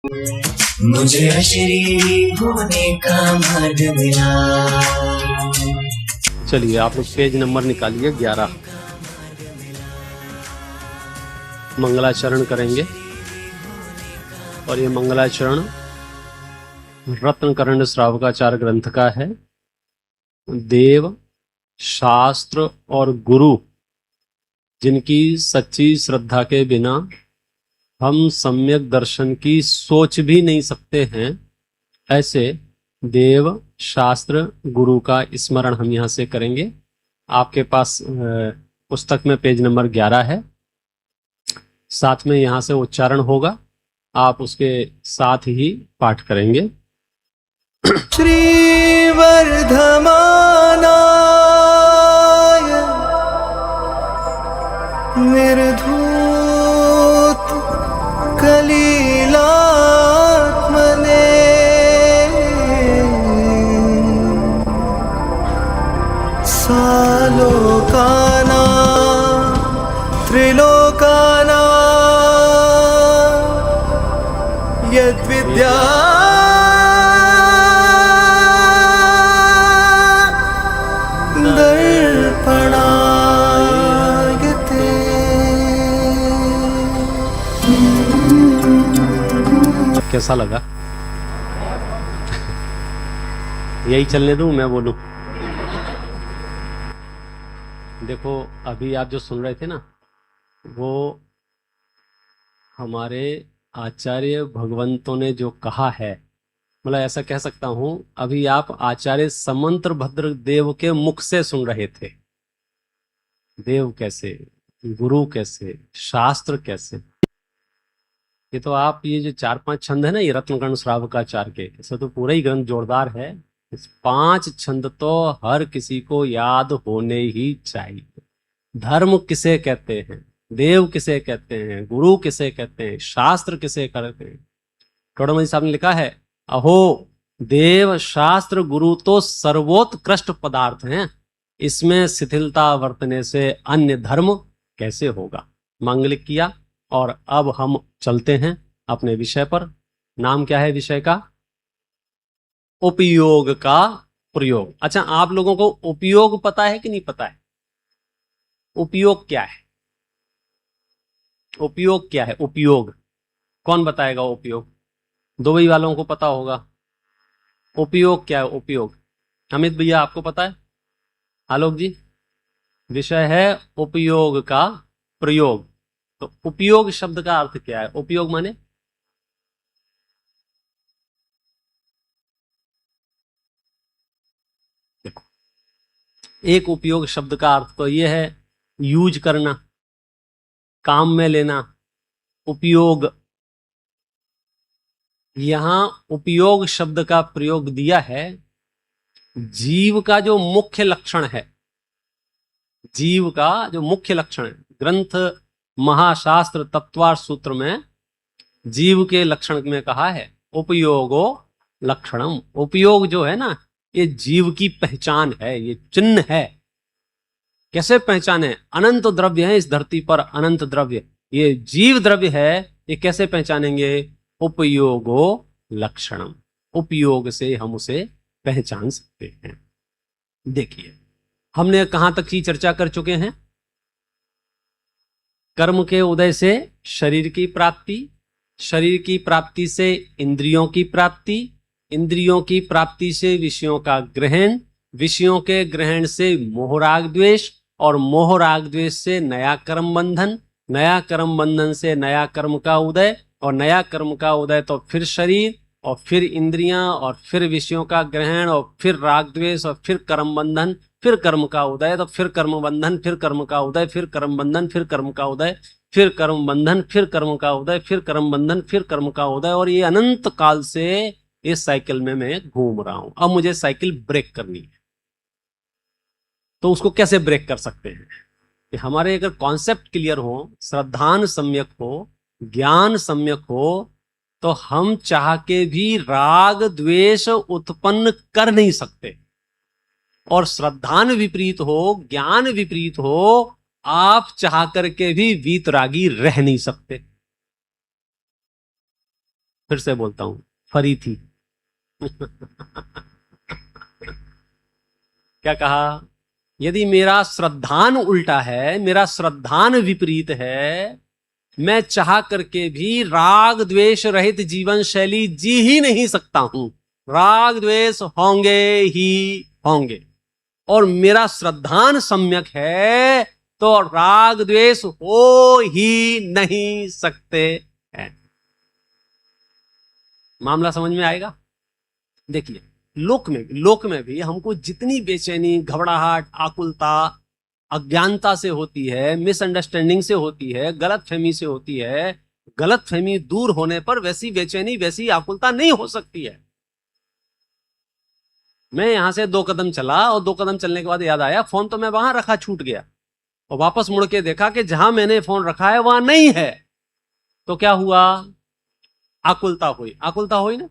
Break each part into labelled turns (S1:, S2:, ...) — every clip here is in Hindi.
S1: मुझे अशरीरी होने का भाग्य मिला।
S2: चलिए आप लोग पेज नंबर निकालिए 11। मंगलाचरण करेंगे और ये मंगलाचरण रत्नकर्ण श्रावकाचार्य ग्रंथ का है। देव, शास्त्र और गुरु जिनकी सच्ची श्रद्धा के बिना हम सम्यक दर्शन की सोच भी नहीं सकते हैं, ऐसे देव, शास्त्र, गुरु का स्मरण हम यहाँ से करेंगे। आपके पास पुस्तक में पेज नंबर 11 है, साथ में यहाँ से उच्चारण होगा, आप उसके साथ ही पाठ करेंगे।
S1: श्री वर्धमानाय निर्धूत कलीलात्मने सालोकाना त्रिलोकाना यद्विद्या
S2: कैसा लगा? यही चलने दूं, मैं बोलूं? देखो, अभी आप जो सुन रहे थे ना, वो हमारे आचार्य भगवंतों ने जो कहा है, मतलब ऐसा कह सकता हूं, अभी आप आचार्य समंत्र भद्र देव के मुख से सुन रहे थे। देव कैसे, गुरु कैसे, शास्त्र कैसे। ये तो आप ये जो 4-5 छंद है ना, ये रत्नकर्ण श्रावकाचार्य के, इससे तो पूरा ही ग्रंथ जोरदार है। इस 5 छंद तो हर किसी को याद होने ही चाहिए। धर्म किसे कहते हैं, देव किसे कहते हैं, गुरु किसे कहते हैं, शास्त्र किसे कहते हैं। टोडामल साहब ने लिखा है, अहो देव, शास्त्र, गुरु तो सर्वोत्कृष्ट पदार्थ हैं, इसमें शिथिलता वर्तने से अन्य धर्म कैसे होगा। मांगलिक किया। और अब हम चलते हैं अपने विषय पर। नाम क्या है विषय का? उपयोग का प्रयोग। अच्छा, आप लोगों को उपयोग पता है कि नहीं पता है? उपयोग क्या है? उपयोग क्या है? उपयोग कौन बताएगा? उपयोग दुबई वालों को पता होगा। उपयोग क्या है? उपयोग अमित भैया आपको पता है? आलोक जी, विषय है उपयोग का प्रयोग। तो उपयोग शब्द का अर्थ क्या है? उपयोग माने देखो, एक उपयोग शब्द का अर्थ तो यह है यूज करना, काम में लेना। उपयोग, यहां उपयोग शब्द का प्रयोग दिया है जीव का जो मुख्य लक्षण है। जीव का जो मुख्य लक्षण है, ग्रंथ महाशास्त्र तत्वार्थ सूत्र में जीव के लक्षण में कहा है उपयोगो लक्षणम। उपयोग जो है ना, ये जीव की पहचान है, ये चिन्ह है। कैसे पहचान है? अनंत द्रव्य है इस धरती पर, अनंत द्रव्य, ये जीव द्रव्य है, ये कैसे पहचानेंगे? उपयोगो लक्षणम। उपयोग से हम उसे पहचान सकते हैं। देखिए, हमने कहां तक की चर्चा कर चुके हैं? कर्म के उदय से शरीर की प्राप्ति, शरीर की प्राप्ति से इंद्रियों की प्राप्ति, इंद्रियों की प्राप्ति से विषयों का ग्रहण, विषयों के ग्रहण से मोह राग द्वेष, और मोह राग द्वेष से नया कर्म बंधन, नया कर्म बंधन से नया कर्म का उदय, और नया कर्म का उदय तो फिर शरीर, और फिर इंद्रियां, और फिर विषयों का ग्रहण, और फिर राग द्वेष, और फिर कर्म बंधन, फिर कर्म का उदय, तो फिर कर्म बंधन, फिर कर्म का उदय, फिर कर्म बंधन, फिर कर्म का उदय, फिर कर्म बंधन, फिर कर्म का उदय, फिर कर्म बंधन, फिर कर्म का उदय। और ये अनंत काल से इस साइकिल में मैं घूम रहा हूं। अब मुझे साइकिल ब्रेक करनी है, तो उसको कैसे ब्रेक कर सकते हैं? कि हमारे अगर कॉन्सेप्ट क्लियर हो, श्रद्धान सम्यक हो, ज्ञान सम्यक हो, तो हम चाह के भी राग द्वेष उत्पन्न कर नहीं सकते। और श्रद्धान विपरीत हो, ज्ञान विपरीत हो, आप चाह करके भी वीतरागी रह नहीं सकते। फिर से बोलता हूं, फरी थी। क्या कहा? यदि मेरा श्रद्धान उल्टा है, मेरा श्रद्धान विपरीत है, मैं चाह करके भी राग द्वेष रहित जीवन शैली जी ही नहीं सकता हूं। राग द्वेष होंगे ही होंगे, और मेरा श्रद्धान सम्यक है तो राग द्वेष हो ही नहीं सकते हैं। मामला समझ में आएगा? देखिए, लोक में भी हमको जितनी बेचैनी, घबराहट, आकुलता अज्ञानता से होती है, मिसअंडरस्टैंडिंग से होती है, गलतफहमी से होती है, गलतफहमी दूर होने पर वैसी बेचैनी, वैसी आकुलता नहीं हो सकती है। मैं यहां से 2 कदम चला और 2 कदम चलने के बाद याद आया फोन तो मैं वहां रखा, छूट गया, और वापस मुड़ के देखा कि जहां मैंने फोन रखा है वहां नहीं है। तो क्या हुआ? आकुलता हुई। आकुलता हुई ना,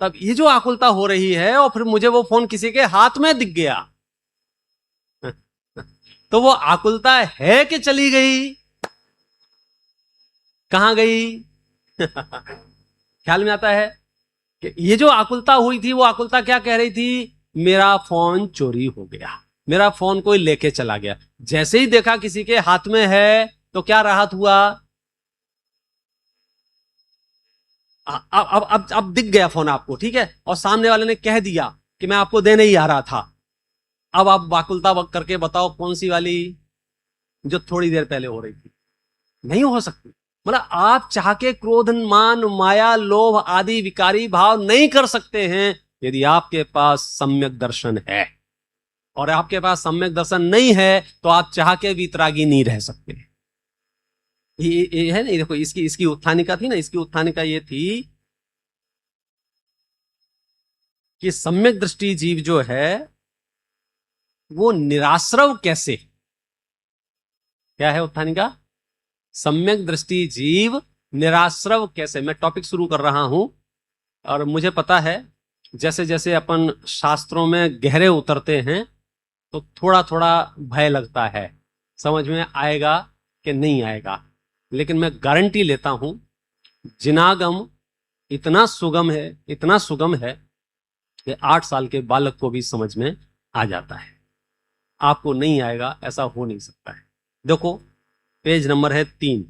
S2: तब ये जो आकुलता हो रही है, और फिर मुझे वो फोन किसी के हाथ में दिख गया, तो वो आकुलता है कि चली गई? कहां गई? ख्याल में आता है कि ये जो आकुलता हुई थी, वो आकुलता क्या कह रही थी? मेरा फोन चोरी हो गया, मेरा फोन कोई लेके चला गया। जैसे ही देखा किसी के हाथ में है, तो क्या राहत हुआ? अब दिख गया फोन आपको, ठीक है, और सामने वाले ने कह दिया कि मैं आपको देने ही आ रहा था। अब आप वाकुलता वक्त करके बताओ कौन सी वाली? जो थोड़ी देर पहले हो रही थी। नहीं हो सकती। मतलब आप चाह के क्रोध, मान, माया, लोभ आदि विकारी भाव नहीं कर सकते हैं यदि आपके पास सम्यक दर्शन है। और आपके पास सम्यक दर्शन नहीं है तो आप चाह के वितरागी नहीं रह सकते। ये है ना, देखो, इसकी उत्थानिका थी ना, इसकी उत्थानिका ये थी कि सम्यक दृष्टि जीव जो है वो निराश्रव कैसे? क्या है उत्थानिका? सम्यक दृष्टि जीव निराश्रव कैसे? मैं टॉपिक शुरू कर रहा हूं, और मुझे पता है जैसे जैसे अपन शास्त्रों में गहरे उतरते हैं तो थोड़ा थोड़ा भय लगता है, समझ में आएगा कि नहीं आएगा। लेकिन मैं गारंटी लेता हूं, जिनागम इतना सुगम है, इतना सुगम है कि 8 साल के बालक को भी समझ में आ जाता है। आपको नहीं आएगा ऐसा हो नहीं सकता है। देखो, पेज नंबर है 3,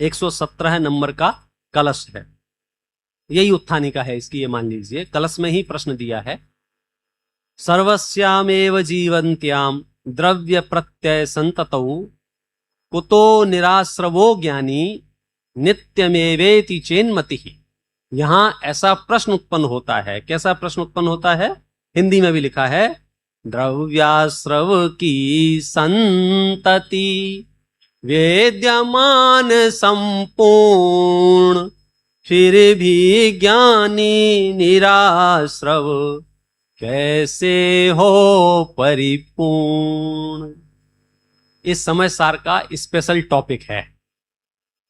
S2: 117 नंबर का कलश है। यही उत्थानिका है इसकी, ये मान लीजिए। कलश में ही प्रश्न दिया है, सर्वस्यामेव जीवन्त्याम द्रव्य प्रत्यय संततौ कुतो निराश्रवो ज्ञानी नित्यमेवेति चेन्मति। यहां ऐसा प्रश्न उत्पन्न होता है। कैसा प्रश्न उत्पन्न होता है? हिंदी में भी लिखा है, द्रव्याश्रव की संतति वेद्यमान संपूर्ण, फिर भी ज्ञानी निराश्रव कैसे हो परिपूर्ण। इस समय सार का स्पेशल टॉपिक है,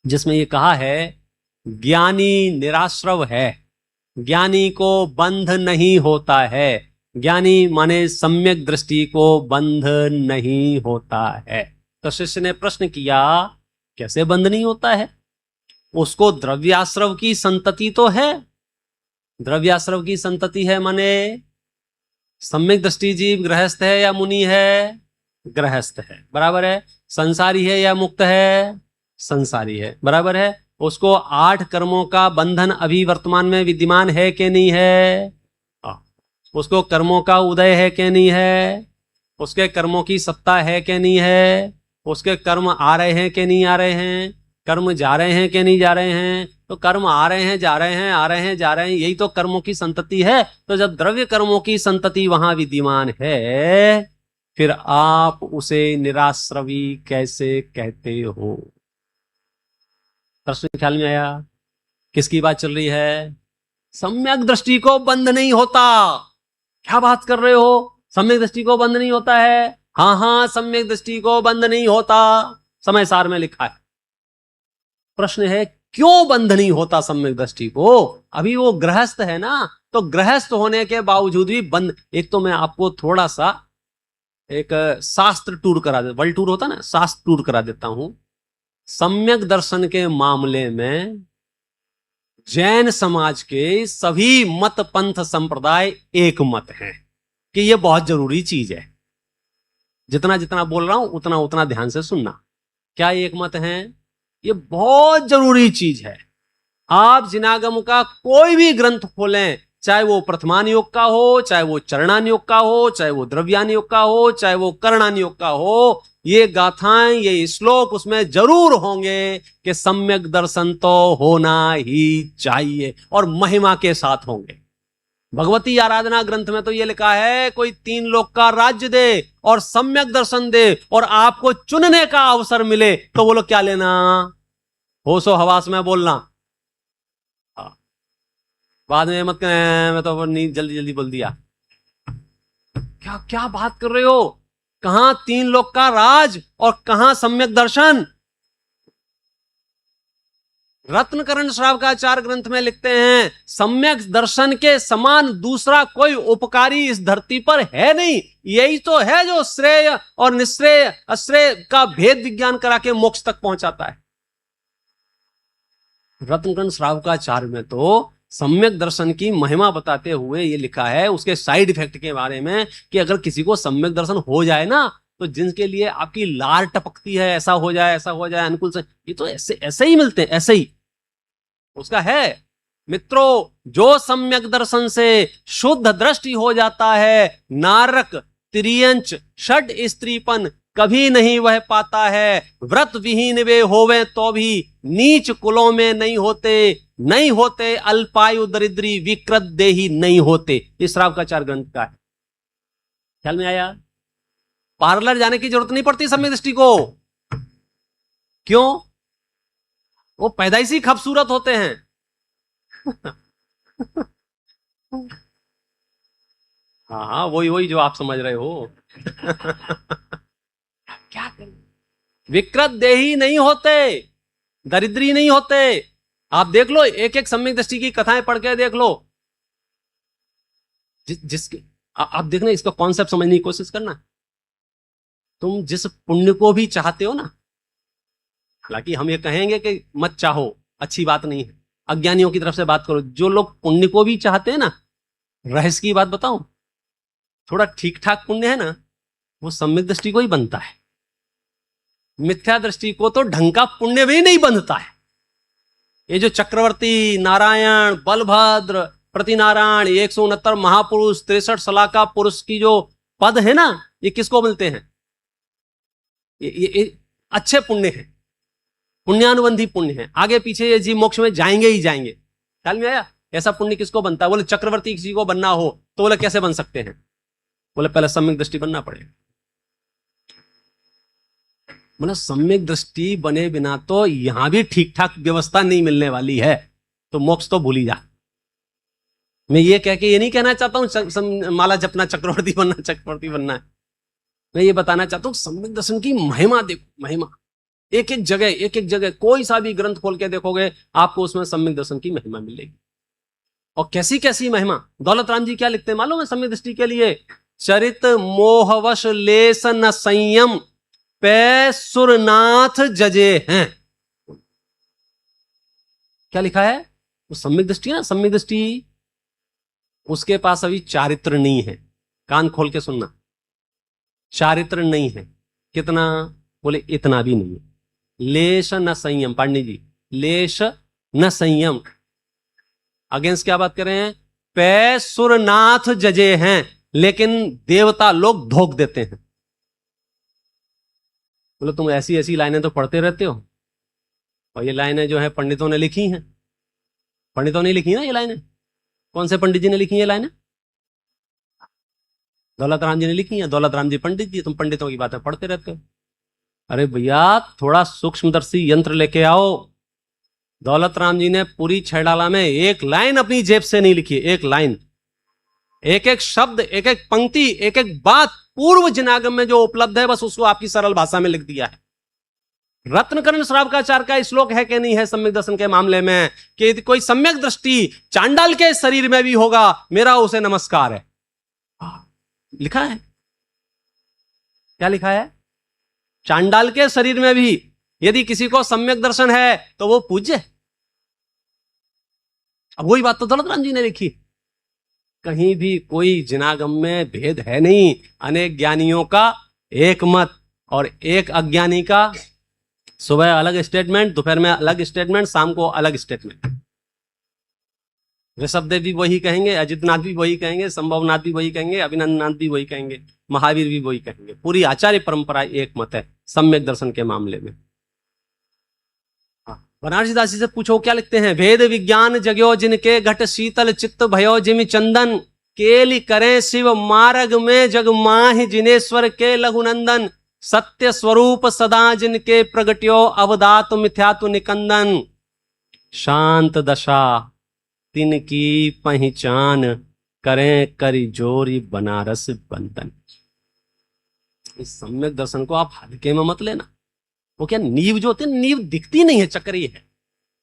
S2: जिसमें ये कहा है ज्ञानी निराश्रव है, ज्ञानी को बंध नहीं होता है। ज्ञानी माने सम्यक दृष्टि को बंध नहीं होता है। तो शिष्य ने प्रश्न किया, कैसे बंध नहीं होता है? उसको द्रव्याश्रव की संतति तो है। द्रव्याश्रव की संतति है माने सम्यक दृष्टि जीव गृहस्थ है या मुनि है? गृहस्थ है, बराबर है। संसारी है या मुक्त है? संसारी है, बराबर है। उसको 8 कर्मों का बंधन अभी वर्तमान में विद्यमान है कि नहीं है? उसको कर्मों का उदय है कि नहीं है? उसके कर्मों की सत्ता है कि नहीं है? उसके कर्म आ रहे हैं कि नहीं आ रहे हैं? कर्म जा रहे हैं कि नहीं जा रहे हैं? तो कर्म आ रहे हैं, जा रहे हैं, आ रहे हैं, जा रहे हैं, यही तो कर्मों की संतति है। तो जब द्रव्य कर्मों की संतति वहां विद्यमान है, फिर आप उसे निराश्रवी कैसे कहते हो? प्रश्न ख्याल में आया? किसकी बात चल रही है? सम्यक दृष्टि को बंध नहीं होता। क्या बात कर रहे हो? सम्यक दृष्टि को बंध नहीं होता है? हाँ हाँ, सम्यक दृष्टि को बंध नहीं होता, समय सार में लिखा है। प्रश्न है, क्यों बंध नहीं होता सम्यक दृष्टि को? अभी वो गृहस्थ है ना, तो गृहस्थ होने के बावजूद भी बंद। एक तो मैं आपको थोड़ा सा एक शास्त्र टूर करा दे, वर्ल्ड टूर होता ना, शास्त्र टूर करा देता हूं। सम्यक दर्शन के मामले में जैन समाज के सभी मत पंथ संप्रदाय एक मत हैं कि यह बहुत जरूरी चीज है। जितना जितना बोल रहा हूं उतना उतना ध्यान से सुनना। क्या एक मत है? ये बहुत जरूरी चीज है। आप जिनागम का कोई भी ग्रंथ खोलें, चाहे वो प्रथमान योग का हो, चाहे वो चरणान योग का हो, चाहे वो द्रव्यान योग का हो, चाहे वो करणान योग का हो, ये गाथाएं, ये श्लोक उसमें जरूर होंगे कि सम्यक दर्शन तो होना ही चाहिए और महिमा के साथ होंगे। भगवती आराधना ग्रंथ में तो ये लिखा है कोई 3 लोक का राज्य दे और सम्यक दर्शन दे और आपको चुनने का अवसर मिले तो बोलो क्या लेना? होशो हवास में बोलना। बाद में मत मैं तो नहीं, जल्दी जल्दी बोल दिया। क्या क्या बात कर रहे हो? कहां 3 लोक का राज और कहां सम्यक दर्शन? रत्नकरण श्रावकाचार्य ग्रंथ में लिखते हैं सम्यक दर्शन के समान दूसरा कोई उपकारी इस धरती पर है नहीं। यही तो है जो श्रेय और निश्रेय अश्रेय का भेद विज्ञान करा के मोक्ष तक पहुंचाता है। रत्नकरण श्रावकाचार्य में तो सम्यक दर्शन की महिमा बताते हुए ये लिखा है उसके साइड इफेक्ट के बारे में कि अगर किसी को सम्यक दर्शन हो जाए ना तो जिनके लिए आपकी लार टपकती है, ऐसा हो जाए, ऐसा हो जाए, अनुकूल से, ये तो ऐसे ऐसे ही मिलते हैं, ऐसे ही उसका है। मित्रों, जो सम्यक दर्शन से शुद्ध दृष्टि हो जाता है, नारक त्रियंच षड स्त्रीपन कभी नहीं वह पाता है। व्रत विहीन वे होवे तो भी नीच कुलों में नहीं होते अल्पायु दरिद्री विकृत देही नहीं होते। इस श्रावकाचार्य ग्रंथ का है। ख्याल में आया? पार्लर जाने की जरूरत नहीं पड़ती सम्यक दृष्टि को। क्यों? वो पैदाइशी खूबसूरत होते हैं। हाँ, वही जो आप समझ रहे हो। क्या करें? विकृत देही नहीं होते, दरिद्री नहीं होते। आप देख लो, एक एक सम्यक दृष्टि की कथाएं पढ़ के देख लो। जिसके आप देखना, इसका कॉन्सेप्ट समझने की कोशिश करना। तुम जिस पुण्य को भी चाहते हो ना, हालांकि हम ये कहेंगे कि मत चाहो, अच्छी बात नहीं है, अज्ञानियों की तरफ से बात करो। जो लोग पुण्य को भी चाहते हैं ना, रहस्य की बात बताऊं, थोड़ा ठीक ठाक पुण्य है ना, वो सम्यक दृष्टि को ही बनता है। मिथ्या दृष्टि को तो ढंग का पुण्य भी नहीं बनता है। ये जो चक्रवर्ती, नारायण, बलभद्र, प्रतिनारायण, 169 महापुरुष, 63 सलाका पुरुष की जो पद है ना, ये किसको मिलते हैं? ये अच्छे पुण्य है, पुण्यानुबंधी पुण्य है। आगे पीछे ये जीव मोक्ष में जाएंगे ही जाएंगे। ख्याल में आया? ऐसा पुण्य किसको बनता है? बोले चक्रवर्ती किसी को बनना हो तो बोले कैसे बन सकते हैं? बोले पहले सम्यक दृष्टि बनना पड़ेगा। बोले सम्यक दृष्टि बने बिना तो यहां भी ठीक ठाक व्यवस्था नहीं मिलने वाली है, तो मोक्ष तो भूल ही जा। मैं ये कह के ये नहीं कहना चाहता हूं माला जपना चक्रवर्ती बनना है। मैं ये बताना चाहता हूं सम्यक दर्शन की महिमा देखो, महिमा। एक एक जगह कोई सा भी ग्रंथ खोल के देखोगे आपको उसमें सम्यक दर्शन की महिमा मिलेगी। और कैसी कैसी महिमा। दौलत राम जी क्या लिखते हैं मालूम है सम्यक दृष्टि के लिए? चरित मोहवश लेस न संयम पे सुरनाथ जजे हैं। क्या लिखा है? वो सम्यक दृष्टि ना, सम्यक दृष्टि, उसके पास अभी चारित्र नहीं है। कान खोल के सुनना, चारित्र नहीं है। कितना? बोले इतना भी नहीं है। लेश न संयम, पांडे जी, लेश न संयम। अगेंस्ट क्या बात कर रहे हैं? पे सुरनाथ जजे हैं, लेकिन देवता लोग धोख देते हैं। बोले तुम ऐसी ऐसी लाइनें तो पढ़ते रहते हो, और ये लाइनें जो है पंडितों ने लिखी हैं। पंडितों ने लिखी ना ये लाइनें? कौन से पंडित जी ने लिखी ये लाइनें? दौलत राम जी ने लिखी है। दौलत राम जी पंडित जी, तुम पंडितों की बातें पढ़ते रहते हो। अरे भैया, थोड़ा सूक्ष्मदर्शी यंत्र लेके आओ। दौलत राम जी ने पूरी छैडाला में एक लाइन अपनी जेब से नहीं लिखी। एक लाइन, एक एक शब्द, एक एक पंक्ति, एक एक बात पूर्व जिनागम में जो उपलब्ध है, बस उसको आपकी सरल भाषा में लिख दिया है। रत्नकरण श्रावकाचार्य का श्लोक है कि नहीं है सम्यक दर्शन के मामले में कि कोई सम्यक दृष्टि चांडाल के शरीर में भी होगा, मेरा उसे नमस्कार है। लिखा है। क्या लिखा है? चांडाल के शरीर में भी यदि किसी को सम्यक दर्शन है तो वो पूज्य है। अब वही बात तो दौलत राम जी ने लिखी, कहीं भी कोई जिनागम में भेद है नहीं, अनेक ज्ञानियों का एक मत, और एक अज्ञानी का सुबह अलग स्टेटमेंट, दोपहर में अलग स्टेटमेंट, शाम को अलग स्टेटमेंट। ऋषभदेव भी वही कहेंगे, अजितनाथ भी वही कहेंगे, संभवनाथ भी वही कहेंगे, अभिनंदनाथ भी वही कहेंगे, महावीर भी वही कहेंगे। पूरी आचार्य परंपरा एक मत है सम्यक दर्शन के मामले में। बनारसी दास जी से पूछो क्या लिखते हैं, भेद विज्ञान जग्यो जिनके घट शीतल चित्त भयो जिमि चंदन, केली करें शिव मार्ग में जग माहि जिनेश्वर के लघुनंदन, सत्य स्वरूप सदा जिनके प्रगट्यो अवदात मिथ्यातु निकंदन, शांत दशा तिनकी पहचान करें करी जोरी बनारस बंधन। इस सम्यक दर्शन को आप हल्के में मत लेना। वो क्या नींव जो होती है, नींव दिखती नहीं है, चक्कर ये है।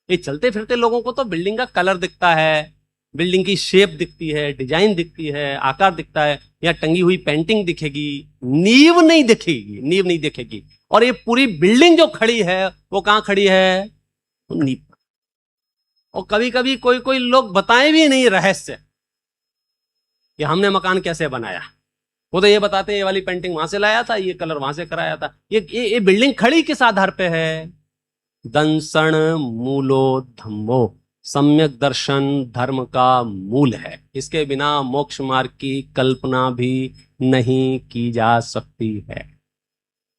S2: ये चलते फिरते लोगों को तो बिल्डिंग का कलर दिखता है, बिल्डिंग की शेप दिखती है, डिजाइन दिखती है, आकार दिखता है, या टंगी हुई पेंटिंग दिखेगी, नींव नहीं दिखेगी, नींव नहीं दिखेगी। और ये पूरी बिल्डिंग जो खड़ी है वो कहां खड़ी है, नींव। और कभी कभी कोई कोई लोग बताएं भी नहीं रहस्य कि हमने मकान कैसे बनाया, वो तो ये बताते हैं ये वाली पेंटिंग वहां से लाया था, ये कलर वहां से कराया था। ये बिल्डिंग खड़ी किस आधार पे है, दंसण मूलो धम्मो, सम्यक दर्शन धर्म का मूल है। इसके बिना मोक्ष मार्ग की कल्पना भी नहीं की जा सकती है।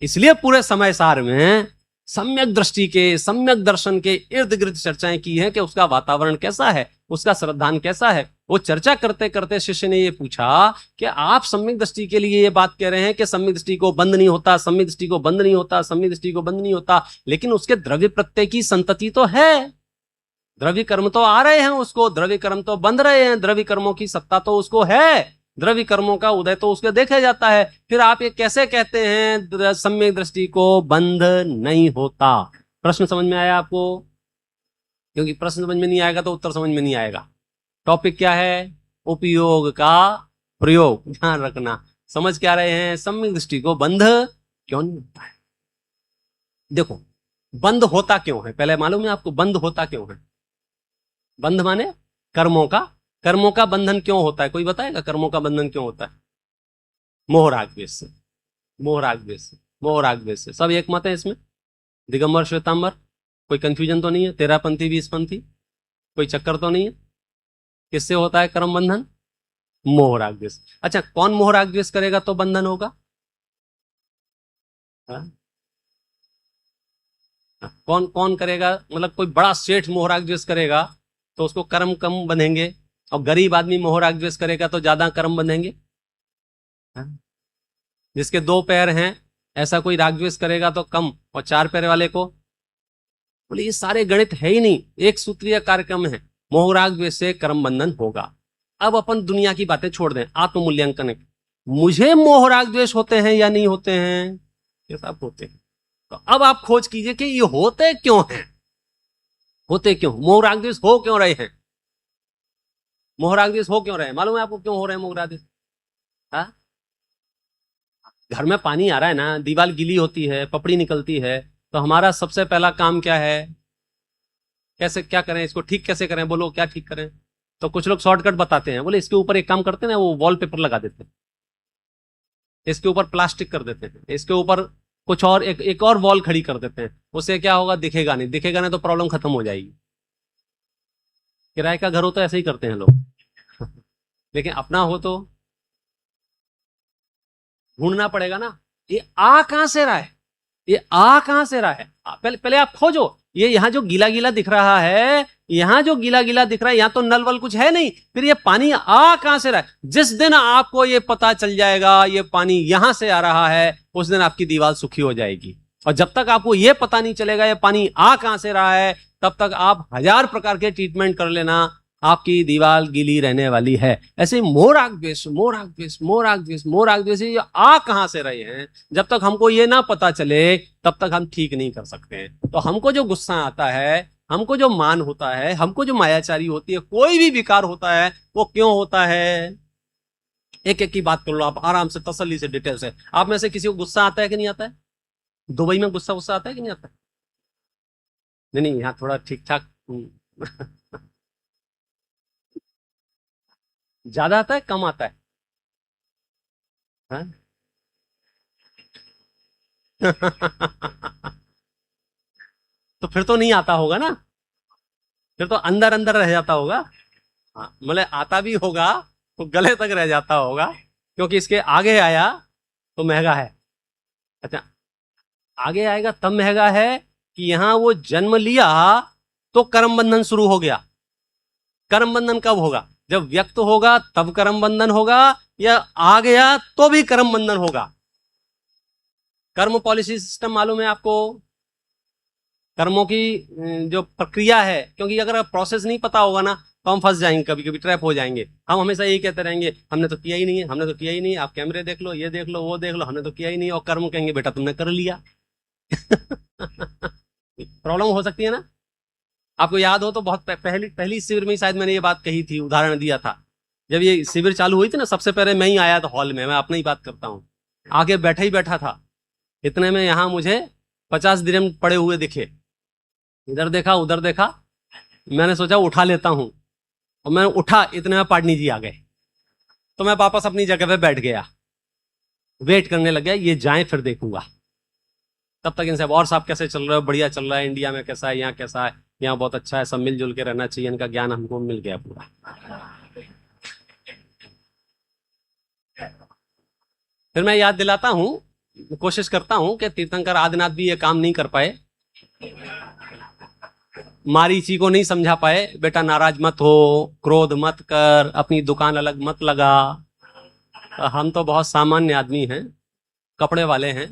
S2: इसलिए पूरे समय सार में सम्यक दृष्टि के, सम्यक दर्शन के इर्द गिर्द चर्चाएं की हैं कि उसका वातावरण कैसा है, उसका श्रद्धान कैसा है। वो चर्चा करते करते शिष्य ने ये पूछा कि आप सम्यक दृष्टि के लिए ये बात कह रहे हैं कि सम्यक दृष्टि को बंद नहीं होता, सम्यक दृष्टि को बंद नहीं होता, सम्यक दृष्टि को बंद नहीं होता, लेकिन उसके द्रव्य प्रत्यय की संतति तो है, द्रव्य कर्म तो आ रहे हैं उसको, द्रव्य कर्म तो बंध रहे हैं, द्रव्य कर्मों की सत्ता तो उसको है, द्रव्य कर्मों का उदय तो उसके देखा जाता है। फिर आप ये कैसे कहते हैं सम्यक दृष्टि को बंध नहीं होता। प्रश्न समझ में आया आपको? क्योंकि प्रश्न समझ में नहीं आएगा तो उत्तर समझ में नहीं आएगा। टॉपिक क्या है, उपयोग का प्रयोग, ध्यान रखना। समझ क्या रहे हैं, सम्यक दृष्टि को बंध क्यों नहीं होता है। देखो बंद होता क्यों है, पहले मालूम है आपको बंद होता क्यों है। बंध माने कर्मों का, कर्मों का बंधन क्यों होता है, कोई बताएगा कर्मों का बंधन क्यों होता है? मोह राग द्वेष से, मोह राग द्वेष से, मोह राग द्वेष से। सब एक मत है इसमें, दिगंबर श्वेतांबर, कोई कंफ्यूजन तो नहीं है, तेरहपंथी बीसपंथी, कोई चक्कर तो नहीं है। किससे होता है कर्म बंधन? मोह राग द्वेष। अच्छा कौन मोह राग द्वेष करेगा तो बंधन होगा? कौन कौन करेगा, मतलब कोई बड़ा सेठ मोह राग द्वेष करेगा तो उसको कर्म कम बंधेंगे, और गरीब आदमी मोह राग द्वेष करेगा तो ज्यादा कर्म बंधेंगे। जिसके 2 पैर हैं ऐसा कोई राग द्वेष करेगा तो कम, और 4 पैर वाले को, बोले ये सारे गणित है ही नहीं, एक सूत्रीय कार्यक्रम है, मोह राग द्वेष से कर्म बंधन होगा। अब अपन दुनिया की बातें छोड़ दें, आत्ममूल्यांकन, मुझे मोह राग द्वेष होते हैं या नहीं होते हैं? ये सब होते हैं। तो अब आप खोज कीजिए कि ये होते क्यों हैं, होते क्यों, मोह राग द्वेष हो क्यों रहे हैं, मोह राग द्वेष हो क्यों रहे हैं? मालूम है आपको क्यों हो रहे हैं मोह राग द्वेष? घर में पानी आ रहा है ना, दीवार गीली होती है, पपड़ी निकलती है, तो हमारा सबसे पहला काम क्या है, कैसे क्या करें, इसको ठीक कैसे करें, बोलो क्या ठीक करें? तो कुछ लोग शॉर्टकट बताते हैं, बोले इसके ऊपर एक काम करते हैं ना, वो वॉलपेपर लगा देते हैं, इसके ऊपर प्लास्टिक कर देते हैं, इसके ऊपर कुछ और एक और वॉल खड़ी कर देते हैं, उससे क्या होगा, दिखेगा नहीं, दिखेगा नहीं तो प्रॉब्लम खत्म हो जाएगी। किराए का घर हो तो ऐसे ही करते हैं लोग लेकिन अपना हो तो ढूंढना पड़ेगा ना, ये आ कहां से रहा है, ये आ कहां से रहा है, पहले पहले आप खोजो। ये यहाँ जो गीला गीला दिख रहा है, यहाँ जो गीला गीला दिख रहा है, यहाँ तो नल वल कुछ है नहीं, फिर ये पानी आ कहां से रहा है? जिस दिन आपको ये पता चल जाएगा ये पानी यहां से आ रहा है, उस दिन आपकी दीवार सूखी हो जाएगी। और जब तक आपको ये पता नहीं चलेगा ये पानी आ कहां से रहा है, तब तक आप 1000 प्रकार के ट्रीटमेंट कर लेना, आपकी दीवार गीली रहने वाली है। ऐसे मोह राग द्वेष, मोह राग द्वेष, मोह राग द्वेष, मोह राग द्वेष, ये आ कहां से रहे हैं, जब तक हमको ये ना पता चले तब तक हम ठीक नहीं कर सकते हैं। तो हमको जो गुस्सा आता है, हमको जो मान होता है, हमको जो मायाचारी होती है, कोई भी विकार होता है, वो क्यों होता है? एक एक की बात कर लो आप आराम से, तसल्ली से, डिटेल से। आप में से किसी को गुस्सा आता है कि नहीं आता है? दुबई में गुस्सा आता है कि नहीं आता है? नहीं, यहाँ थोड़ा ठीक ठाक ज्यादा आता है कम आता है? हाँ? तो फिर तो नहीं आता होगा ना, फिर तो अंदर अंदर रह जाता होगा। हाँ, मतलब आता भी होगा तो गले तक रह जाता होगा, क्योंकि इसके आगे आया तो महंगा है। अच्छा, आगे आएगा तब महंगा है कि यहां वो जन्म लिया तो कर्म बंधन शुरू हो गया। कर्म बंधन कब होगा? जब व्यक्त होगा तब कर्म बंधन होगा, या आ गया तो भी कर्म बंधन होगा? कर्म पॉलिसी सिस्टम मालूम है आपको? कर्मों की जो प्रक्रिया है, क्योंकि अगर प्रोसेस नहीं पता होगा ना तो हम फंस जाएंगे, कभी कभी ट्रैप हो जाएंगे। हम हमेशा यही कहते रहेंगे, हमने तो किया ही नहीं है, हमने तो किया ही नहीं है, आप कैमरे देख लो, ये देख लो, वो देख लो, हमने तो किया ही नहीं है। और कर्म कहेंगे बेटा तुमने कर लिया। प्रॉब्लम हो सकती है ना। आपको याद हो तो बहुत पहली पहली शिविर में ही शायद मैंने ये बात कही थी, उदाहरण दिया था। जब ये शिविर चालू हुई थी ना, सबसे पहले मैं ही आया था हॉल में, मैं अपनी ही बात करता हूँ। आगे बैठा ही बैठा था, इतने में यहाँ मुझे 50 दिरहम पड़े हुए दिखे। इधर देखा उधर देखा, मैंने सोचा उठा लेता हूं, और मैंने उठा, इतने में पाटनी जी आ गए। तो मैं वापस अपनी जगह पे बैठ गया, वेट करने लग गया ये जाएं फिर देखूंगा। तब तक इनसे, और साहब कैसे चल रहे हो? बढ़िया चल रहा है। इंडिया में कैसा है? यहाँ कैसा है? यहाँ बहुत अच्छा है, सब मिलजुल के रहना चाहिए। इनका ज्ञान हमको मिल गया पूरा। फिर मैं याद दिलाता हूं, कोशिश करता हूं कि तीर्थंकर आदिनाथ भी ये काम नहीं कर पाए, मारीची को नहीं समझा पाए, बेटा नाराज मत हो, क्रोध मत कर, अपनी दुकान अलग मत लगा। हम तो बहुत सामान्य आदमी हैं, कपड़े वाले हैं,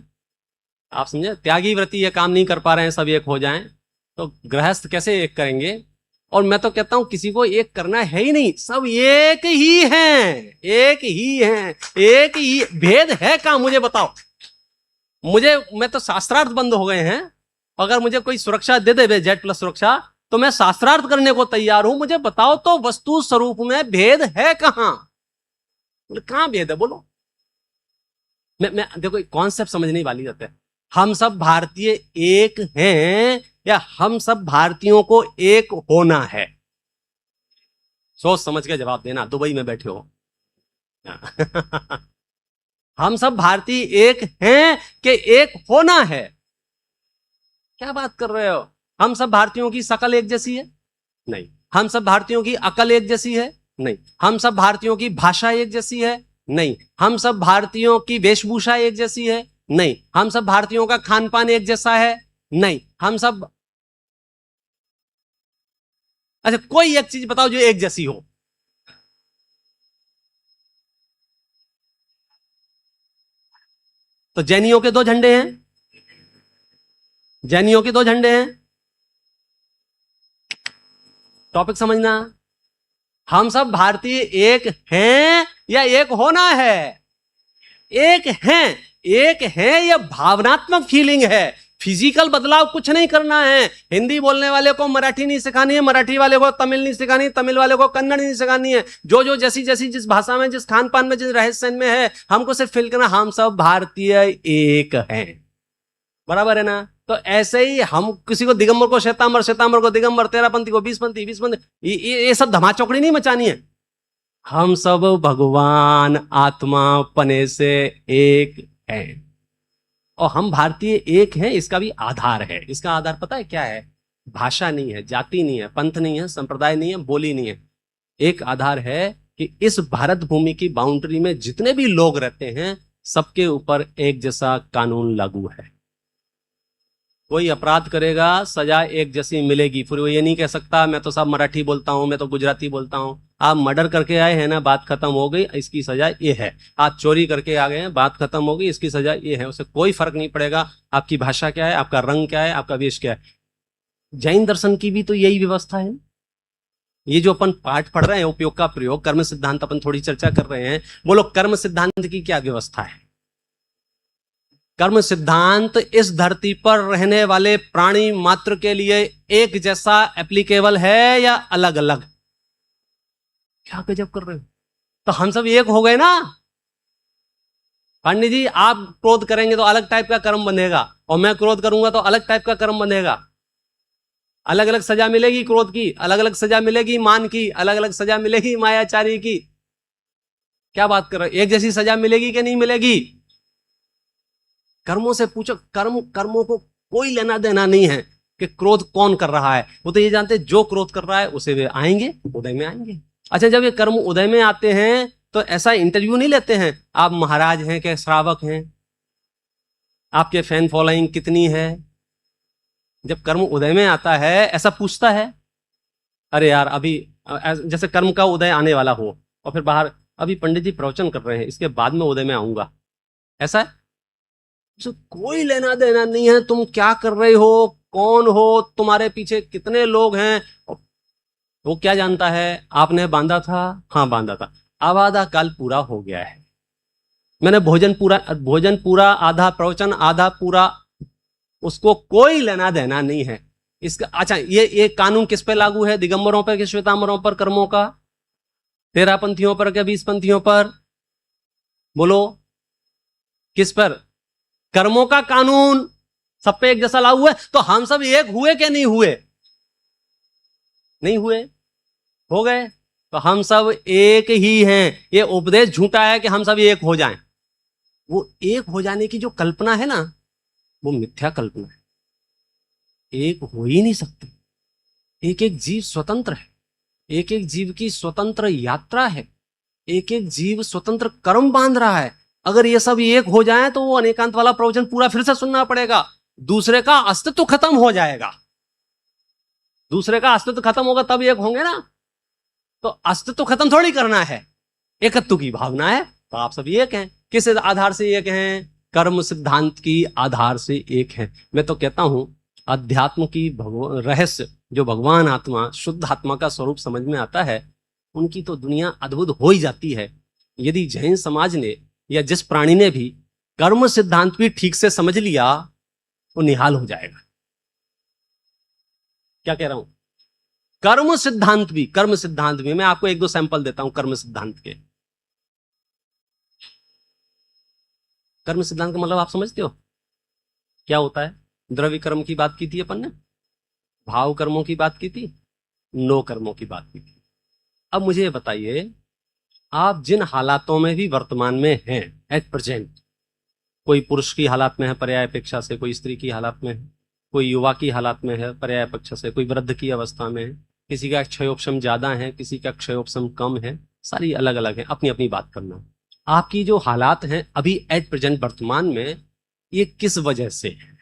S2: आप समझे। त्यागी व्रती ये काम नहीं कर पा रहे हैं, सब एक हो जाएं तो गृहस्थ कैसे एक करेंगे? और मैं तो कहता हूं किसी को एक करना है ही नहीं, सब एक ही हैं, एक ही हैं, एक ही। भेद है कहां मुझे बताओ? मैं तो शास्त्रार्थ बंद हो गए हैं। अगर मुझे कोई सुरक्षा दे दे, Z+ सुरक्षा, तो मैं शास्त्रार्थ करने को तैयार हूं। मुझे बताओ तो वस्तु स्वरूप में भेद है कहां? कहां भेद है बोलो? मैं देखो, कॉन्सेप्ट समझने वाली बात है। हम सब भारतीय एक हैं, या हम सब भारतीयों को एक होना है? सोच समझ के जवाब देना, दुबई में बैठे हो। हम सब भारतीय एक हैं कि एक होना है? क्या बात कर रहे हो? हम सब भारतीयों की शकल एक जैसी है? नहीं। हम सब भारतीयों की अकल एक जैसी है? नहीं। हम सब भारतीयों की भाषा एक जैसी है? नहीं। हम सब भारतीयों की वेशभूषा एक जैसी है? नहीं। हम सब भारतीयों का खान पान एक जैसा है? नहीं। हम सब, अच्छा कोई एक चीज बताओ जो एक जैसी हो। तो जैनियों के 2 झंडे हैं, जैनियों के 2 झंडे हैं। टॉपिक समझना। हम सब भारतीय एक हैं या एक होना है? एक हैं। एक है, यह भावनात्मक फीलिंग है। फिजिकल बदलाव कुछ नहीं करना है। हिंदी बोलने वाले को मराठी नहीं सिखानी है, मराठी वाले को तमिल नहीं सिखानी, तमिल वाले को कन्नड़ नहीं सिखानी है। जो जो जैसी जैसी जिस भाषा में, जिस खान पान में, जिस रहस्य में है, हमको सिर्फ फील करना हम सब भारतीय एक हैं। बराबर है ना? तो ऐसे ही हम किसी को दिगंबर को श्वेतांबर, श्वेतांबर को दिगंबर, तेरापंथी को बीसपंथी, बीसपंथी, ये सब धमाचौकड़ी नहीं मचानी है। हम सब भगवान आत्मा पने से एक हैं, और हम भारतीय एक हैं। इसका भी आधार है। इसका आधार पता है क्या है? भाषा नहीं है, जाति नहीं है, पंथ नहीं है, संप्रदाय नहीं है, बोली नहीं है। एक आधार है कि इस भारत भूमि की बाउंड्री में जितने भी लोग रहते हैं, सबके ऊपर एक जैसा कानून लागू है। कोई अपराध करेगा, सजा एक जैसी मिलेगी। फिर वो ये नहीं कह सकता मैं तो सब मराठी बोलता हूं, मैं तो गुजराती बोलता हूं। आप मर्डर करके आए हैं ना, बात खत्म हो गई, इसकी सजा ये है। आप चोरी करके आ गए हैं, बात खत्म हो गई, इसकी सजा ये है। उससे कोई फर्क नहीं पड़ेगा आपकी भाषा क्या है, आपका रंग क्या है, आपका वेश क्या है। जैन दर्शन की भी तो यही व्यवस्था है। ये जो अपन पाठ पढ़ रहे हैं, उपयोग का प्रयोग, कर्म सिद्धांत, अपन थोड़ी चर्चा कर रहे हैं। बोलो कर्म सिद्धांत की क्या व्यवस्था है? कर्म सिद्धांत इस धरती पर रहने वाले प्राणी मात्र के लिए एक जैसा एप्लीकेबल है या अलग अलग? क्या गजब कर रहे हो? तो हम सब एक हो गए ना। पांडे जी, आप क्रोध करेंगे तो अलग टाइप का कर्म बंधेगा, और मैं क्रोध करूंगा तो अलग टाइप का कर्म बंधेगा। अलग अलग सजा मिलेगी क्रोध की, अलग अलग सजा मिलेगी मान की, अलग अलग सजा मिलेगी मायाचारी की। क्या बात कर रहे हो? एक जैसी सजा मिलेगी कि नहीं मिलेगी? कर्मों से पूछो, कर्मों को कोई लेना देना नहीं है कि क्रोध कौन कर रहा है। वो तो ये जानते हैं जो क्रोध कर रहा है उसे वे आएंगे, उदय में आएंगे। अच्छा, जब ये कर्म उदय में आते हैं तो ऐसा इंटरव्यू नहीं लेते हैं, आप महाराज हैं क्या, श्रावक हैं, आपके फैन फॉलोइंग कितनी है। जब कर्म उदय में आता है ऐसा पूछता है, अरे यार अभी जैसे कर्म का उदय आने वाला हो और फिर बाहर अभी पंडित जी प्रवचन कर रहे हैं, इसके बाद में उदय में आऊंगा, ऐसा है? तो कोई लेना देना नहीं है, तुम क्या कर रहे हो, कौन हो, तुम्हारे पीछे कितने लोग हैं। वो क्या जानता है, आपने बांधा था, हाँ बांधा था, अब आधा काल पूरा हो गया है, मैंने भोजन पूरा आधा, प्रवचन आधा पूरा, उसको कोई लेना देना नहीं है इसका। अच्छा, ये कानून किस पे लागू है, दिगंबरों पर कि श्वेतांबरों पर कर्मों का, 13 पंथियों पर क्या 20 पंथियों पर, बोलो किस पर? कर्मों का कानून सब पे एक जैसा लागू है। तो हम सब एक हुए कि नहीं हुए? नहीं हुए, हो गए तो हम सब एक ही हैं। ये उपदेश झूठा है कि हम सब एक हो जाएं। वो एक हो जाने की जो कल्पना है ना, वो मिथ्या कल्पना है। एक हो ही नहीं सकते। एक एक जीव स्वतंत्र है, एक एक जीव की स्वतंत्र यात्रा है, एक एक जीव स्वतंत्र कर्म बांध रहा है। अगर ये सब एक हो जाए तो वो अनेकांत वाला प्रवचन पूरा फिर से सुनना पड़ेगा, दूसरे का अस्तित्व खत्म हो जाएगा। दूसरे का अस्तित्व खत्म होगा तब एक होंगे ना, तो अस्तित्व खत्म थोड़ी करना है, एकत्व की भावना है। तो आप सब एक हैं, किस आधार से एक हैं? कर्म सिद्धांत की आधार से एक हैं। मैं तो कहता हूं अध्यात्म की रहस्य जो भगवान आत्मा, शुद्ध आत्मा का स्वरूप समझ में आता है, उनकी तो दुनिया अद्भुत हो ही जाती है। यदि जैन समाज ने या जिस प्राणी ने भी कर्म सिद्धांत भी ठीक से समझ लिया, वो निहाल हो जाएगा। क्या कह रहा हूं? कर्म सिद्धांत भी मैं आपको 1-2 सैंपल देता हूं कर्म सिद्धांत के। कर्म सिद्धांत का मतलब आप समझते हो क्या होता है? द्रव्य कर्म की बात की थी अपन ने, भाव कर्मों की बात की थी, नो कर्मों की बात की थी। अब मुझे बताइए, आप जिन हालातों में भी वर्तमान में हैं एट प्रेजेंट, कोई पुरुष की हालात में है पर्याय अपेक्षा से, कोई स्त्री की हालात में है, कोई युवा की हालात में है पर्याय अपेक्षा से, कोई वृद्ध की अवस्था में है, किसी का क्षयोपशम ज्यादा है, किसी का क्षयोपशम कम है, सारी अलग अलग है, अपनी अपनी बात करना। आपकी जो हालात हैं अभी एट प्रेजेंट वर्तमान में, ये किस वजह से है,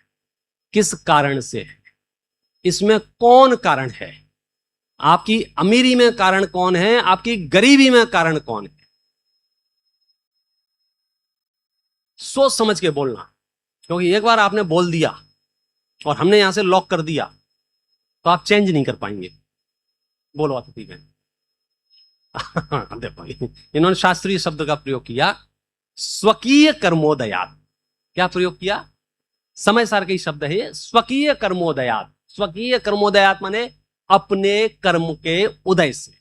S2: किस कारण से है, इसमें कौन कारण है? आपकी अमीरी में कारण कौन है, आपकी गरीबी में कारण कौन है? सोच समझ के बोलना, क्योंकि एक बार आपने बोल दिया और हमने यहां से लॉक कर दिया तो आप चेंज नहीं कर पाएंगे। बोलो अतिथि में देखो, इन्होंने शास्त्रीय शब्द का प्रयोग किया, स्वकीय कर्मोदयात। क्या प्रयोग किया? समय सार का ही शब्द है ये, स्वकीय कर्मोदयात। स्वकीय कर्मोदयात माने अपने कर्म के उदय से।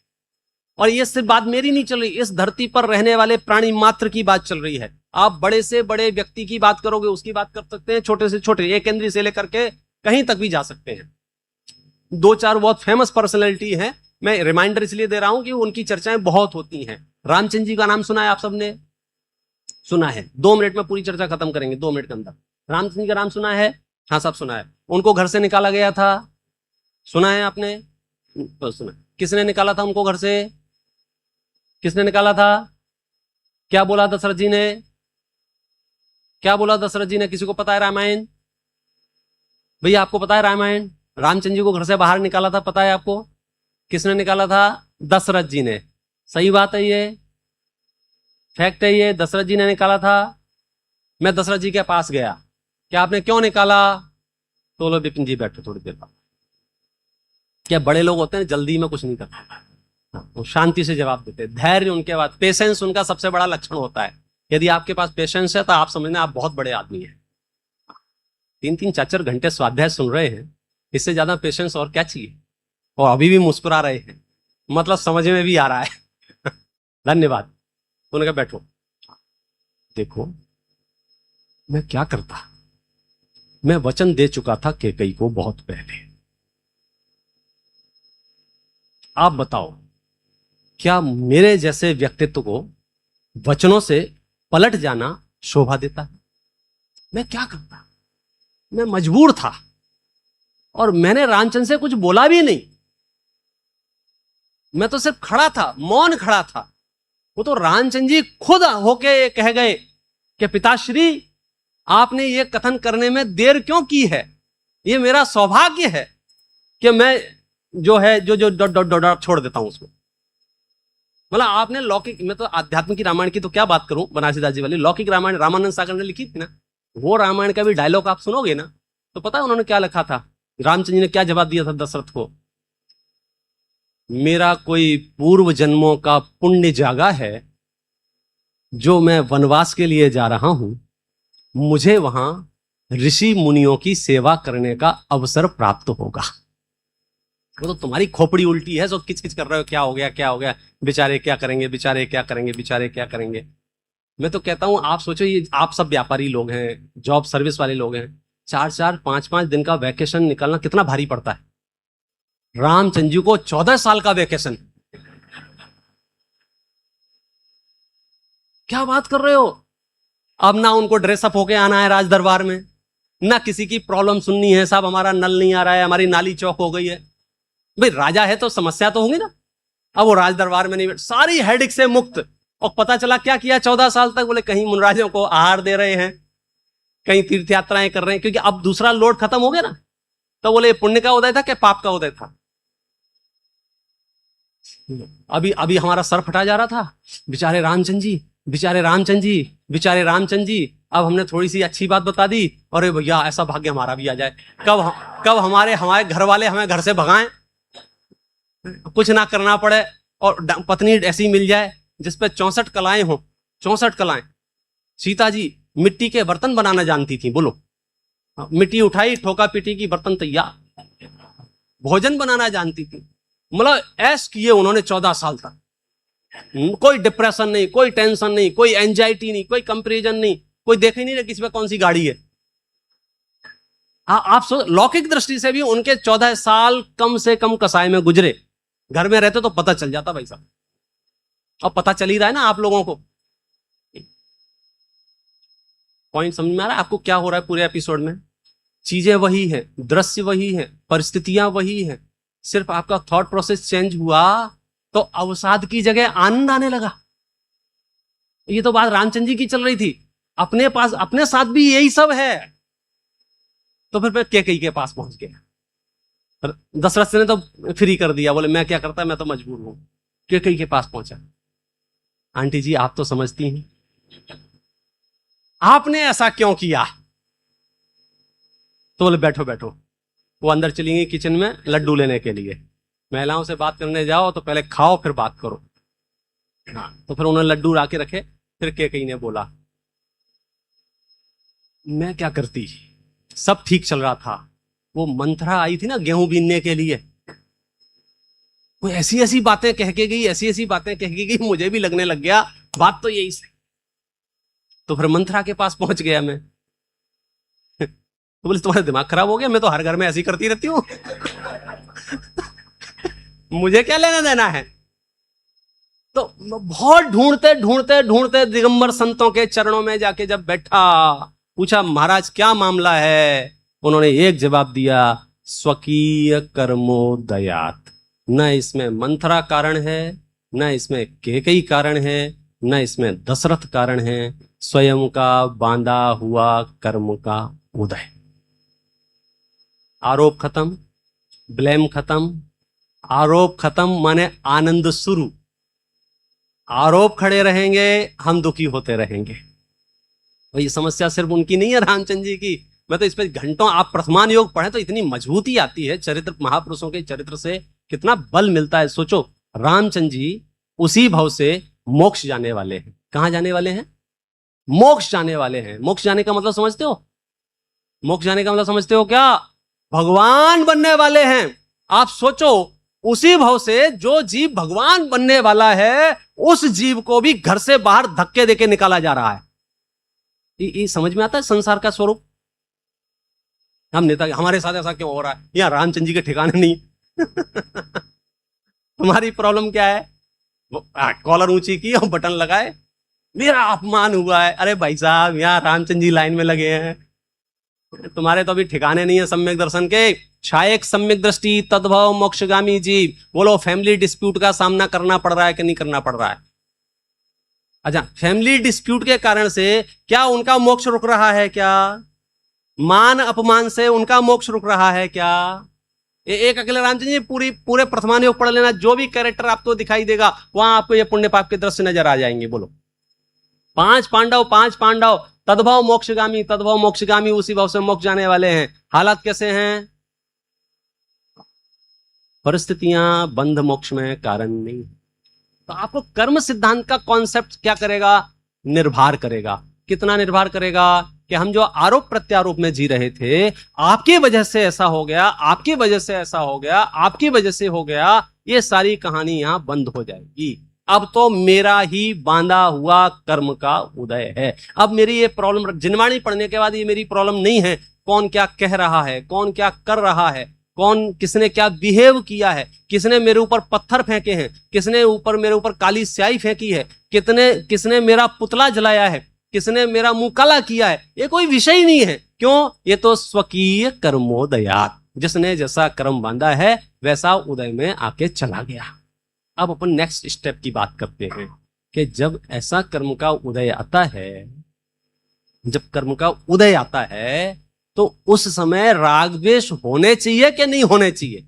S2: और ये सिर्फ बात मेरी नहीं चल रही, इस धरती पर रहने वाले प्राणी मात्र की बात चल रही है। आप बड़े से बड़े व्यक्ति की बात करोगे, उसकी बात कर सकते हैं, छोटे से छोटे, एक केंद्रीय से लेकर के कहीं तक भी जा सकते हैं। 2-4 बहुत फेमस पर्सनैलिटी हैं, मैं रिमाइंडर इसलिए दे रहा हूं कि उनकी चर्चाएं बहुत होती हैं। रामचंद्र जी का नाम सुना है आप सबने? सुना है। 2 मिनट में पूरी चर्चा खत्म करेंगे, 2 मिनट के अंदर। रामचंद्र जी का नाम सुना है? हाँ सब सुना है। उनको घर से निकाला गया था, सुना है आपने? तो सुना। किसने निकाला था उनको घर से? किसने निकाला था? क्या बोला दशरथ जी ने? क्या बोला दशरथ जी ने? किसी को पता है रामायण? भैया आपको पता है रामायण? रामचंद्र जी को घर से बाहर निकाला था, पता है आपको? किसने निकाला था? दशरथ जी ने। सही बात है, ये फैक्ट है, ये दशरथ जी ने निकाला था। मैं दशरथ जी के पास गया, क्या आपने क्यों निकाला? तो बोलो विपिन जी बैठो थोड़ी देर बाद। क्या बड़े लोग होते हैं जल्दी में कुछ नहीं करते, वो शांति से जवाब देते हैं। धैर्य उनके बाद, पेशेंस उनका सबसे बड़ा लक्षण होता है। यदि आपके पास पेशेंस है तो आप समझना आप बहुत बड़े आदमी हैं। 3-3, 4-4 घंटे स्वाध्याय सुन रहे हैं, इससे ज्यादा पेशेंस और क्या चाहिए? और अभी भी मुस्कुरा रहे हैं, मतलब समझ में भी आ रहा है धन्यवाद। उन्होंने कहा बैठो। देखो मैं क्या करता, मैं वचन दे चुका था कैकेयी को बहुत पहले। आप बताओ क्या मेरे जैसे व्यक्तित्व को वचनों से पलट जाना शोभा देता है। मैं क्या करता, मैं मजबूर था और मैंने रामचंद्र से कुछ बोला भी नहीं, मैं तो सिर्फ खड़ा था, मौन खड़ा था। वो तो रामचंद्र जी खुद होके कह गए कि पिताश्री आपने ये कथन करने में देर क्यों की है, ये मेरा सौभाग्य है कि मैं जो है जो जो डॉट डॉट डॉट छोड़ देता हूं उसको। मतलब आपने लौकिक, मैं तो आध्यात्म की रामायण की तो क्या बात करूं, बनारसीदास जी वाली लौकिक रामायण रामानंद सागर ने लिखी थी ना, वो रामायण का भी डायलॉग आप सुनोगे ना तो पता है उन्होंने क्या लिखा था, रामचंद्र जी ने क्या जवाब दिया था दशरथ को। मेरा कोई पूर्व जन्मों का पुण्य जागा है जो मैं वनवास के लिए जा रहा हूं, मुझे वहां ऋषि मुनियों की सेवा करने का अवसर प्राप्त होगा। वो तो तुम्हारी खोपड़ी उल्टी है, सो किच किच कर रहे हो, क्या हो गया क्या हो गया, बेचारे क्या करेंगे, बेचारे क्या करेंगे, बेचारे क्या करेंगे। मैं तो कहता हूं आप सोचो, ये आप सब व्यापारी लोग हैं, जॉब सर्विस वाले लोग हैं, 4-4 5-5 दिन का वैकेशन निकालना कितना भारी पड़ता है। रामचंद्र जी को 14 साल का वैकेशन, क्या बात कर रहे हो। अब ना उनको ड्रेसअप होके आना है राज दरबार में, ना किसी की प्रॉब्लम सुननी है, साहब हमारा नल नहीं आ रहा है, हमारी नाली चौक हो गई है। भाई राजा है तो समस्या तो होगी ना। अब वो राज दरबार में नहीं बैठ, सारी हेडिक से मुक्त। और पता चला क्या किया 14 साल तक, बोले कहीं मुनराजों को आहार दे रहे हैं, कहीं तीर्थ यात्राएं कर रहे हैं, क्योंकि अब दूसरा लोड खत्म हो गया ना। तो बोले पुण्य का उदय था क्या पाप का उदय था। अभी अभी हमारा सर फटा जा रहा था, बेचारे रामचंद्र जी, बेचारे रामचंद्र जी, बेचारे रामचंद्र जी। अब हमने थोड़ी सी अच्छी बात बता दी, अरे भैया ऐसा भाग्य हमारा भी आ जाए, कब हमारे हमारे घर वाले हमें घर से भगाएं, कुछ ना करना पड़े, और पत्नी ऐसी मिल जाए जिसपे 64 कलाएं हो, 64 कलाएं। सीता जी मिट्टी के बर्तन बनाना जानती थी, बोलो, मिट्टी उठाई, ठोका पीटी की, बर्तन तैयार। भोजन बनाना जानती थी। मतलब ऐश किए उन्होंने 14 साल तक, कोई डिप्रेशन नहीं, कोई टेंशन नहीं, कोई एंजाइटी नहीं, कोई कंपैरिजन नहीं, कोई देख ही नहीं रहा किसी पे कौन सी गाड़ी है। आप लौकिक दृष्टि से भी उनके 14 साल कम से कम कसाई में गुजरे। घर में रहते तो पता चल जाता भाई साहब, अब पता चल ही रहा है ना आप लोगों को। पॉइंट समझ में आ रहा है आपको क्या हो रहा है पूरे एपिसोड में। चीजें वही है, दृश्य वही है, परिस्थितियां वही है, सिर्फ आपका थॉट प्रोसेस चेंज हुआ तो अवसाद की जगह आनंद आने लगा। ये तो बात रामचंद्र जी की चल रही थी, अपने पास अपने साथ भी यही सब है। तो फिर कैकेयी के पास पहुंच गया, दशरथ ने तो फ्री कर दिया, बोले मैं क्या करता, मैं तो मजबूर हूं। कैकेयी के पास पहुंचा, आंटी जी आप तो समझती हैं, आपने ऐसा क्यों किया। तो बोले बैठो बैठो। वो अंदर चली गई किचन में लड्डू लेने के लिए। महिलाओं से बात करने जाओ तो पहले खाओ फिर बात करो। हाँ, तो फिर उन्होंने लड्डू ला के रखे। फिर कैकेयी ने बोला मैं क्या करती, सब ठीक चल रहा था। वो मंथरा आई थी ना गेहूं बीनने के लिए, वो ऐसी ऐसी बातें कह के गई, ऐसी ऐसी बातें कह के गई, मुझे भी लगने लग गया बात तो यही से। तो फिर मंथरा के पास पहुंच गया मैं। तो बोले तुम्हारा दिमाग खराब हो गया, मैं तो हर घर में ऐसी करती रहती हूं। मुझे क्या लेना देना है। तो बहुत ढूंढते ढूंढते ढूंढते दिगंबर संतों के चरणों में जाके जब बैठा, पूछा महाराज क्या मामला है। उन्होंने एक जवाब दिया, स्वकीय कर्मोदयात। न इसमें मंथरा कारण है, न इसमें कैकेयी कारण है, न इसमें दशरथ कारण है, स्वयं का बांधा हुआ कर्म का उदय। आरोप खत्म, ब्लेम खत्म। आरोप खत्म माने आनंद शुरू। आरोप खड़े रहेंगे, हम दुखी होते रहेंगे। और ये समस्या सिर्फ उनकी नहीं है, रामचंद्र जी की। मैं तो इस पे घंटों, आप प्रथमान योग पढ़े तो इतनी मजबूती आती है चरित्र, महापुरुषों के चरित्र से कितना बल मिलता है। सोचो रामचंद्र जी उसी भव से मोक्ष जाने वाले हैं। कहां जाने वाले हैं? मोक्ष जाने वाले हैं। मोक्ष जाने का मतलब समझते हो? मोक्ष जाने का मतलब समझते हो क्या? भगवान बनने वाले हैं। आप सोचो उसी भव से जो जीव भगवान बनने वाला है, उस जीव को भी घर से बाहर धक्के देके निकाला जा रहा है। ये समझ में आता है संसार का स्वरूप। हम नेता, हमारे साथ ऐसा क्यों हो रहा है, यहां रामचंद्र जी के ठिकाने नहीं। तुम्हारी प्रॉब्लम क्या है? कॉलर ऊंची की और बटन लगाए, मेरा अपमान हुआ है। अरे भाई साहब, यहाँ रामचंद्र जी लाइन में लगे हैं, तुम्हारे तो अभी ठिकाने नहीं है सम्यक दर्शन के। छायक सम्यक दृष्टि तद्भव मोक्षगामी जीव। बोलो, फैमिली डिस्प्यूट का सामना करना पड़ रहा है कि नहीं करना पड़ रहा है? अच्छा, फैमिली डिस्प्यूट के कारण से क्या उनका मोक्ष रुक रहा है? क्या मान अपमान से उनका मोक्ष रुक रहा है? क्या एक अकेले रामचंद्र जी पूरे प्रथमान योग पढ़ लेना, जो भी कैरेक्टर आपको दिखाई देगा वहां आपको ये पुण्य पाप के दृश्य नजर आ जाएंगे। बोलो, पांच पांडव तद्भव मोक्षगामी, उसी भाव से मोक्ष जाने वाले हैं। हालात कैसे हैं? परिस्थितियां बंध मोक्ष में कारण नहीं। तो आपको कर्म सिद्धांत का कॉन्सेप्ट क्या करेगा? निर्भर करेगा। कितना निर्भर करेगा? कि हम जो आरोप प्रत्यारोप में जी रहे थे, आपकी वजह से ऐसा हो गया, आपकी वजह से ऐसा हो गया, आपकी वजह से हो गया, ये सारी कहानी यहां बंद हो जाएगी। अब तो मेरा ही बांधा हुआ कर्म का उदय है। अब मेरी ये प्रॉब्लम, जिनवाणी पढ़ने के बाद ये मेरी प्रॉब्लम नहीं है कौन क्या कह रहा है, कौन क्या कर रहा है, कौन किसने क्या बिहेव किया है, किसने मेरे ऊपर पत्थर फेंके हैं, किसने मेरे ऊपर काली स्याही फेंकी है, किसने मेरा पुतला जलाया है, किसने मेरा मुंह काला किया है, ये कोई विषय ही नहीं है। क्यों? ये तो स्वकीय कर्मोदयात, जिसने जैसा कर्म बांधा है वैसा उदय में आके चला गया। अब अपन नेक्स्ट स्टेप की बात करते हैं कि जब ऐसा कर्म का उदय आता है, जब कर्म का उदय आता है तो उस समय राग द्वेष होने चाहिए कि नहीं होने चाहिए?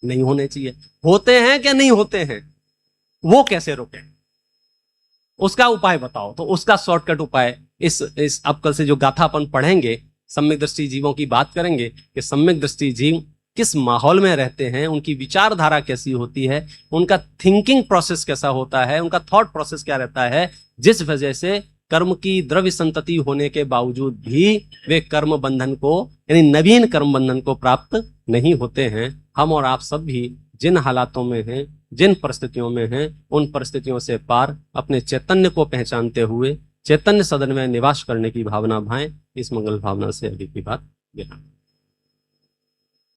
S2: नहीं होने चाहिए। होते हैं कि नहीं होते हैं? वो कैसे रोके? उसका उपाय बताओ। तो उसका शॉर्टकट उपाय इस अब कल से जो गाथा अपन पढ़ेंगे, सम्यक दृष्टि जीवों की बात करेंगे कि सम्यक दृष्टि जीव किस माहौल में रहते हैं, उनकी विचारधारा कैसी होती है, उनका थिंकिंग प्रोसेस कैसा होता है, उनका थॉट प्रोसेस क्या रहता है, जिस वजह से कर्म की द्रव्य संतति होने के बावजूद भी वे कर्म बंधन को, यानी नवीन कर्म बंधन को प्राप्त नहीं होते हैं। हम और आप सब भी जिन हालातों में हैं, जिन परिस्थितियों में हैं, उन परिस्थितियों से पार अपने चैतन्य को पहचानते हुए चैतन्य सदन में निवास करने की भावना भाएं। इस मंगल भावना से अभी की बात यहाँ।